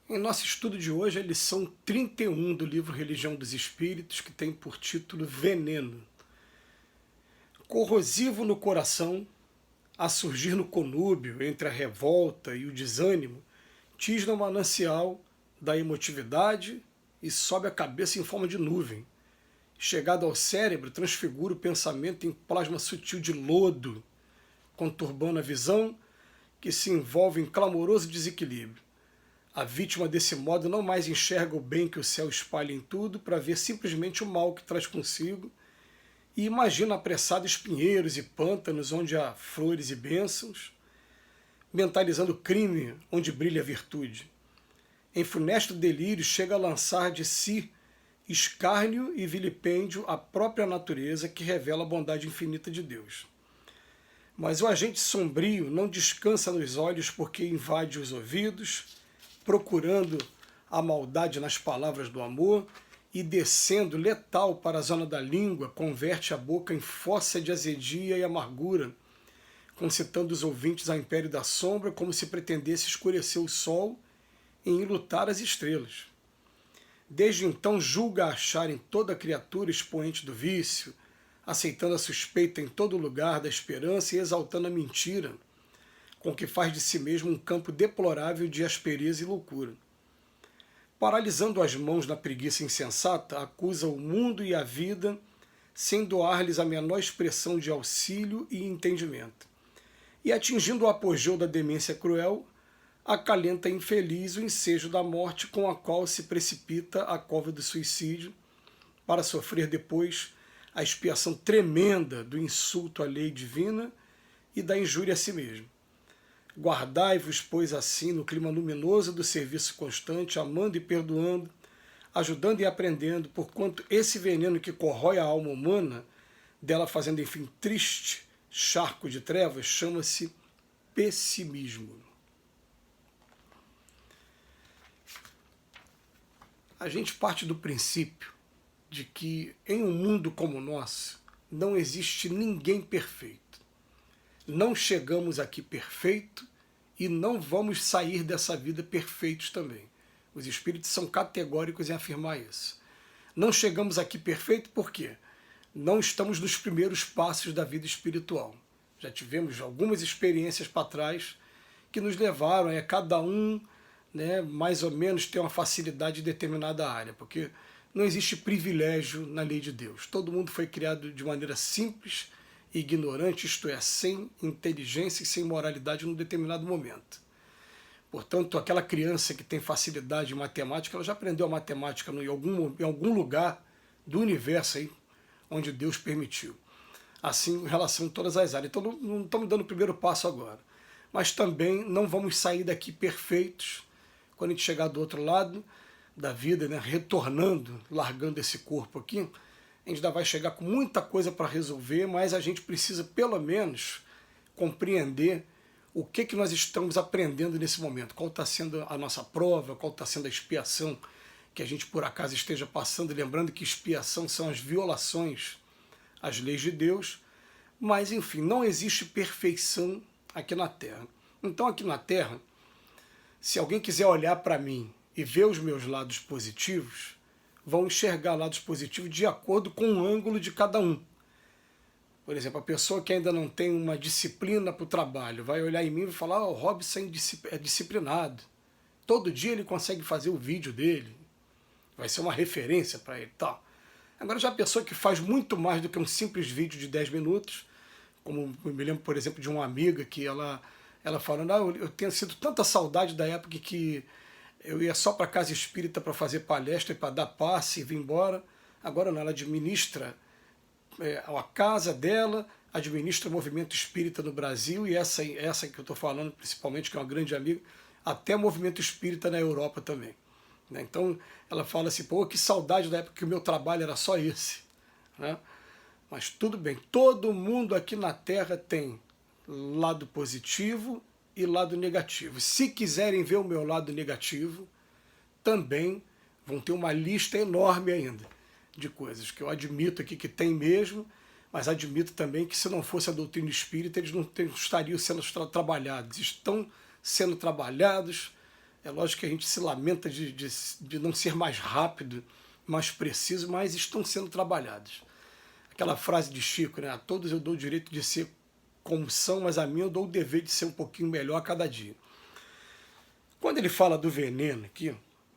Em nosso estudo de hoje, a lição 31 do livro Religião dos Espíritos, que tem por título Veneno. Corrosivo no coração, a surgir no conúbio entre a revolta e o desânimo, tisna o manancial da emotividade e sobe a cabeça em forma de nuvem. Chegado ao cérebro, transfigura o pensamento em plasma sutil de lodo, conturbando a visão que se envolve em clamoroso desequilíbrio. A vítima, desse modo, não mais enxerga o bem que o céu espalha em tudo para ver simplesmente o mal que traz consigo e imagina apressado espinheiros e pântanos onde há flores e bênçãos, mentalizando o crime onde brilha a virtude. Em funesto delírio chega a lançar de si escárnio e vilipêndio à própria natureza que revela a bondade infinita de Deus. Mas o agente sombrio não descansa nos olhos porque invade os ouvidos, procurando a maldade nas palavras do amor e, descendo letal para a zona da língua, converte a boca em fossa de azedia e amargura, concitando os ouvintes ao império da sombra como se pretendesse escurecer o sol e enlutar as estrelas. Desde então julga achar em toda criatura expoente do vício, aceitando a suspeita em todo lugar da esperança e exaltando a mentira, com que faz de si mesmo um campo deplorável de aspereza e loucura. Paralisando as mãos na preguiça insensata, acusa o mundo e a vida, sem doar-lhes a menor expressão de auxílio e entendimento. E, atingindo o apogeu da demência cruel, acalenta infeliz o ensejo da morte com a qual se precipita a cova do suicídio, para sofrer depois a expiação tremenda do insulto à lei divina e da injúria a si mesmo. Guardai-vos, pois, assim, no clima luminoso do serviço constante, amando e perdoando, ajudando e aprendendo, porquanto esse veneno que corrói a alma humana, dela fazendo, enfim, triste charco de trevas, chama-se pessimismo. A gente parte do princípio de que em um mundo como o nosso não existe ninguém perfeito. Não chegamos aqui perfeito e não vamos sair dessa vida perfeitos também. Os espíritos são categóricos em afirmar isso. Não chegamos aqui perfeito por quê? Não estamos nos primeiros passos da vida espiritual. Já tivemos algumas experiências para trás que nos levaram a cada um, mais ou menos, ter uma facilidade em determinada área, porque não existe privilégio na lei de Deus. Todo mundo foi criado de maneira simples, ignorante, isto é, sem inteligência e sem moralidade num determinado momento. Portanto, aquela criança que tem facilidade em matemática, ela já aprendeu a matemática em algum lugar do universo aí, onde Deus permitiu. Assim, em relação a todas as áreas. Então, não estamos dando o primeiro passo agora. Mas também não vamos sair daqui perfeitos quando a gente chegar do outro lado da vida, retornando, largando esse corpo aqui. A gente ainda vai chegar com muita coisa para resolver, mas a gente precisa, pelo menos, compreender o que nós estamos aprendendo nesse momento, qual está sendo a nossa prova, qual está sendo a expiação que a gente, por acaso, esteja passando, lembrando que expiação são as violações às leis de Deus, mas, enfim, não existe perfeição aqui na Terra. Então, aqui na Terra, se alguém quiser olhar para mim e ver os meus lados positivos, vão enxergar lados positivos de acordo com o ângulo de cada um. Por exemplo, a pessoa que ainda não tem uma disciplina para o trabalho vai olhar em mim e falar: o Robson é disciplinado. Todo dia ele consegue fazer o vídeo dele. Vai ser uma referência para ele. Tal. Agora, já a pessoa que faz muito mais do que um simples vídeo de 10 minutos, como eu me lembro, por exemplo, de uma amiga que ela falando: eu tenho sido tanta saudade da época que eu ia só para a casa espírita para fazer palestra e para dar passe e vir embora. Agora não, ela administra a casa dela, administra o movimento espírita no Brasil, e essa que eu estou falando, principalmente, que é uma grande amiga, até o movimento espírita na Europa também. Então ela fala assim: pô, que saudade da época que o meu trabalho era só esse. Mas tudo bem, todo mundo aqui na Terra tem lado positivo e lado negativo. Se quiserem ver o meu lado negativo, também vão ter uma lista enorme ainda de coisas que eu admito aqui que tem mesmo, mas admito também que se não fosse a doutrina espírita, eles não estariam sendo trabalhados. Estão sendo trabalhados É lógico que a gente se lamenta de não ser mais rápido, mais preciso, mas estão sendo trabalhados. Aquela frase de Chico, né? A todos eu dou o direito de ser como são, mas a mim eu dou o dever de ser um pouquinho melhor a cada dia. Quando ele fala do veneno aqui,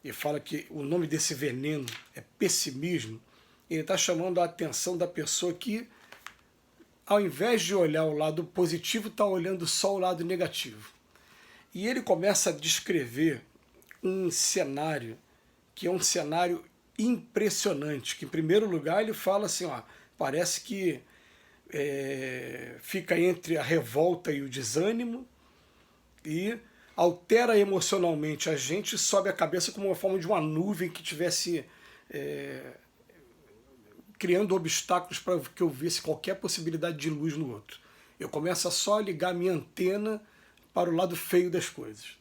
e fala que o nome desse veneno é pessimismo, ele está chamando a atenção da pessoa que, ao invés de olhar o lado positivo, está olhando só o lado negativo. E ele começa a descrever um cenário que é um cenário impressionante, que em primeiro lugar ele fala assim, ó, parece que fica entre a revolta e o desânimo e altera emocionalmente a gente, sobe a cabeça como uma forma de uma nuvem que tivesse criando obstáculos para que eu visse qualquer possibilidade de luz no outro. Eu começo a só ligar minha antena para o lado feio das coisas.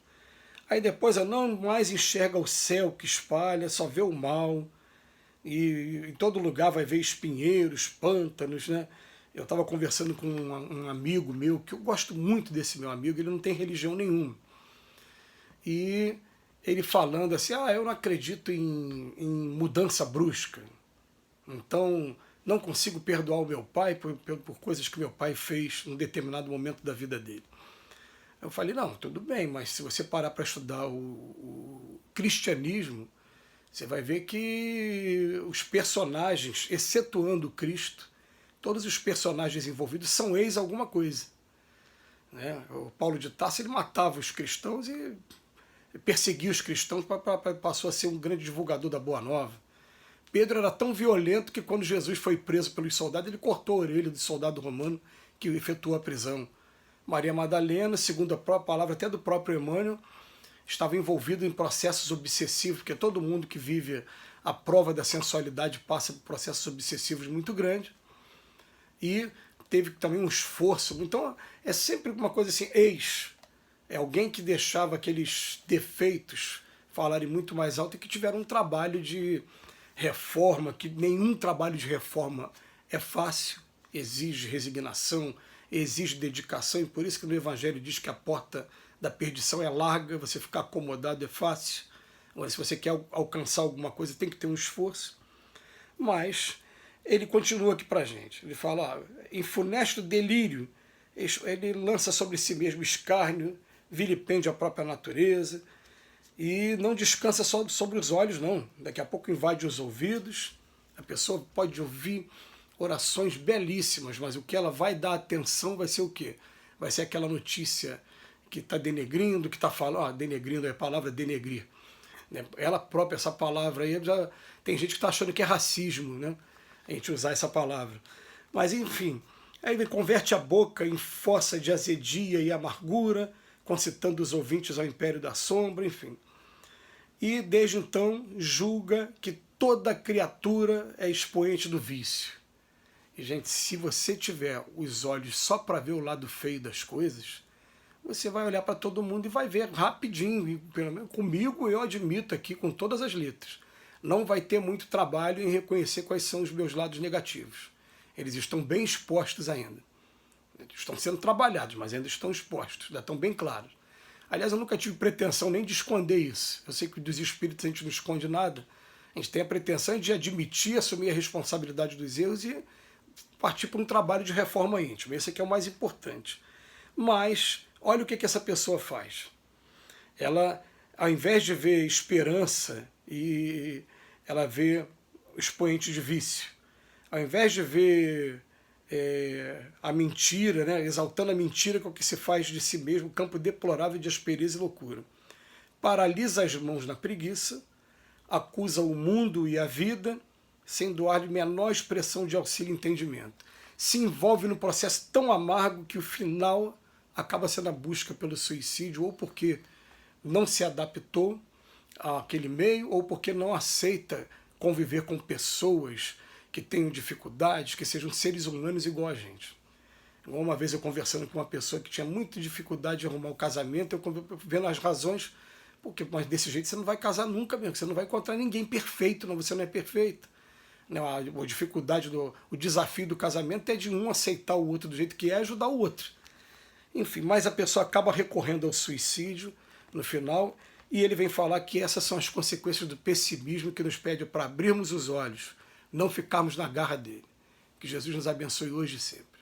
Aí depois eu não mais enxerga o céu que espalha, só vê o mal, e em todo lugar vai ver espinheiros, pântanos, né? Eu estava conversando com um amigo meu, que eu gosto muito desse meu amigo, ele não tem religião nenhuma. E ele falando assim, eu não acredito em mudança brusca, então não consigo perdoar o meu pai por coisas que meu pai fez em um determinado momento da vida dele. Eu falei, não, tudo bem, mas se você parar para estudar o cristianismo, você vai ver que os personagens, excetuando o Cristo, todos os personagens envolvidos são ex alguma coisa. Né? O Paulo de Tarso ele matava os cristãos e perseguia os cristãos, passou a ser um grande divulgador da Boa Nova. Pedro era tão violento que quando Jesus foi preso pelos soldados, ele cortou a orelha do soldado romano que efetuou a prisão. Maria Madalena, segundo a própria palavra, até do próprio Emmanuel, estava envolvido em processos obsessivos, porque todo mundo que vive a prova da sensualidade passa por processos obsessivos muito grandes, e teve também um esforço. Então é sempre uma coisa assim, é alguém que deixava aqueles defeitos falarem muito mais alto e que tiveram um trabalho de reforma, que nenhum trabalho de reforma é fácil, exige resignação, exige dedicação, e por isso que no Evangelho diz que a porta da perdição é larga, você ficar acomodado é fácil. Agora, se você quer alcançar alguma coisa, tem que ter um esforço. Mas ele continua aqui para a gente. Ele fala, em funesto delírio, ele lança sobre si mesmo escárnio, vilipende a própria natureza, e não descansa só sobre os olhos, não. Daqui a pouco invade os ouvidos, a pessoa pode ouvir orações belíssimas, mas o que ela vai dar atenção vai ser o quê? Vai ser aquela notícia que está denegrindo, que está falando, denegrindo é a palavra denegrir. Né? Ela própria, essa palavra aí, já tem gente que está achando que é racismo, né? A gente usar essa palavra. Mas enfim, aí ele converte a boca em fossa de azedia e amargura, concitando os ouvintes ao império da sombra, enfim. E desde então julga que toda criatura é expoente do vício. E, gente, se você tiver os olhos só para ver o lado feio das coisas, você vai olhar para todo mundo e vai ver rapidinho. E, pelo menos comigo, eu admito aqui com todas as letras. Não vai ter muito trabalho em reconhecer quais são os meus lados negativos. Eles estão bem expostos ainda. Estão sendo trabalhados, mas ainda estão expostos, já estão bem claros. Aliás, eu nunca tive pretensão nem de esconder isso. Eu sei que dos espíritos a gente não esconde nada. A gente tem a pretensão de admitir, assumir a responsabilidade dos erros e partir para um trabalho de reforma íntima. Esse aqui é o mais importante. Mas, olha o que essa pessoa faz. Ela, ao invés de ver esperança, e ela vê o expoente de vício. Ao invés de ver a mentira, né, exaltando a mentira com que se faz de si mesmo, campo deplorável de aspereza e loucura. Paralisa as mãos na preguiça, acusa o mundo e a vida, sem doar-lhe menor expressão de auxílio e entendimento. Se envolve num processo tão amargo que o final acaba sendo a busca pelo suicídio, ou porque não se adaptou àquele meio, ou porque não aceita conviver com pessoas que tenham dificuldades, que sejam seres humanos igual a gente. Uma vez eu conversando com uma pessoa que tinha muita dificuldade de arrumar o casamento, eu vendo as razões, porque mas desse jeito você não vai casar nunca mesmo, você não vai encontrar ninguém perfeito, não, você não é perfeito. A dificuldade, o desafio do casamento é de um aceitar o outro do jeito que é e ajudar o outro. Enfim, mas a pessoa acaba recorrendo ao suicídio no final, E ele vem falar que essas são as consequências do pessimismo que nos pede para abrirmos os olhos, não ficarmos na garra dele. Que Jesus nos abençoe hoje e sempre.